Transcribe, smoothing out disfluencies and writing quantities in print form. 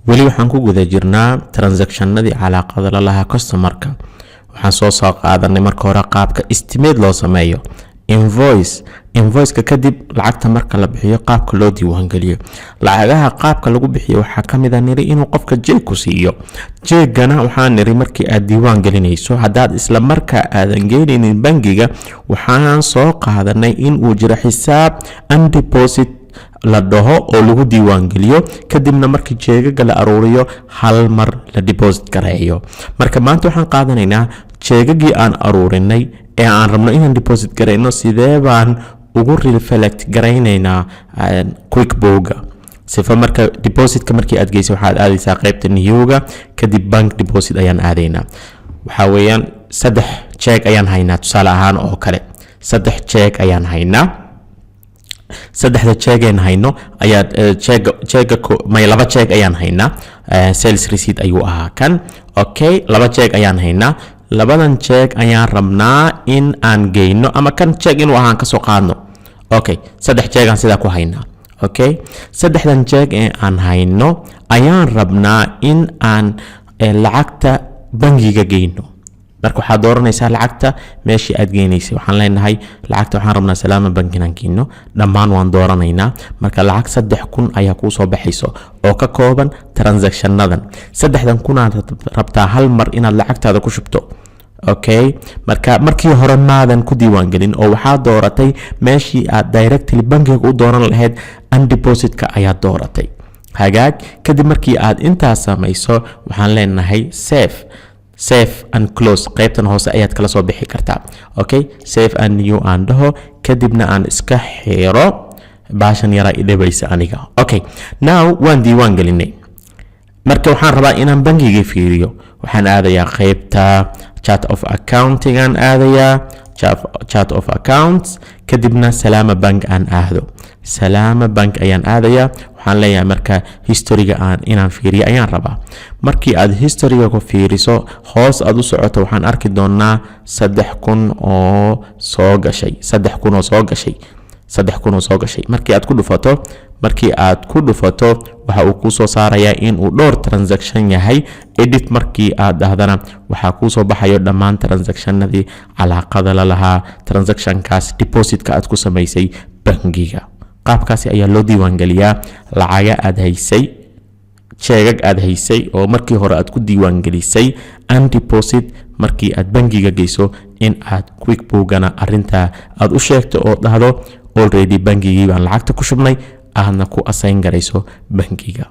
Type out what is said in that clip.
weli waxaan ku guda jirnaa transactionadii calaaqada la lahaa customerka. waxaan soo qaadanay marka hore qaabka estimate loo sameeyo invoice ka kadib lacagta marka la bixiyo qaabka loo diiwaan geliyo. lacagaha qaabka lagu bixiyo waxa kamid ah niri inuu qofka jeeg ku siiyo. jeegana waxaan niri markii aad diiwaan gelinayso haddaad isla markaa aadan geynaynin bangiga waxaan soo qaadanay in uu jiro xisaab and deposit la dhaho oo lagu diiwaan geliyo kadibna markii jeegaga la aruuriyo hal mar la deposit gareeyo. marka maanta waxaan qaadanaynaa jeegagii aan aruurinay ee aan rabno inaan deposit gareyno sidee baan ugu reflect gareynaynaa QuickBooga. sifa marka depositka markii aad geyso waxaad aadaysaa qaybta newga kadib bank deposit ayaan aadaynaa. waxa weeyaan 3 jeeg ayaan haynaa tusaale ahaan oo kale 3 jeeg ayaan haynaa. 3 jeeg hayno ayaa jeega may 2 jeeg ayaan haynaa. sales receipt ayuu ahaa kan. okay 2 jeeg ayaan haynaa. labadan jeeg ayaan rabnaa in aan geyno ama kan jeeg inuu ahaan ka soo qaadno. okay 3 jeeg aan sida ku haynaa. okay 3dan jeeg ee aan hayno ayaan rabnaa in aan lacagta bangiga geyno. marka waxaad dooranaysaa lacagta meeshii aad geynaysay. waxaan leenahay lacagta waxaan rabnaa Salaama Bank inaan geyno dhammaan waan dooranaynaa. marka lacag 3000 ayaa kuu soo baxayso oo ka kooban transactionadan 3000 aad rabtaa hal mar inaad lacagtaada ku shubto. okay marka markii hore maadan ku diiwaan gelin oo waxaad dooratay meeshii aad directly bangiga u dooran lahayd and depositka ayaad dooratay. hagaag kadib markii aad intaas samayso waxaan leenahay save and close qaybtan hoose ayaad kala soo bixi kartaa. okay save and new aan dhaho kadibna aan iska xiro baashan yara idhabaysa aniga. okay now waan diiwaan gelinay. marka waxaan rabaa inaan bangiga fiiriyo waxaan aadayaa qaybta chart of accounting aan aadayaa chart of accounts kadibna Salaama Bank aan aado. Salaama Bank ayaan aadayaa. waxaan leeyahay marka historyga inaan fiiriyo ayaan rabaa. markii aad historyga ku fiiriso hoos aad u socoto waxaan arki doonaa 3000 oo soo gashay 3000 oo soo gashay. markii aad ku dhufato waxa uu ku soo saarayaa in uu dhowr transaction yahay. edit markii aad dhahdana waxa ku soo baxayo dhammaan transactionadii calaaqada la lahaa transactionkaas depositka aad ku samaysay bangiga. qaabkaasi ayaa loo diiwaan geliyaa lacaga aad haysay jeegag aad haysay oo markii hore aad ku diiwaan gelisay and deposit markii aad bangiga geyso in aad QuickBoogana arinta aad u sheegto oo dhahdo already bangigii baan lacagta ku shubnay aadna ku assign garayso bangiga.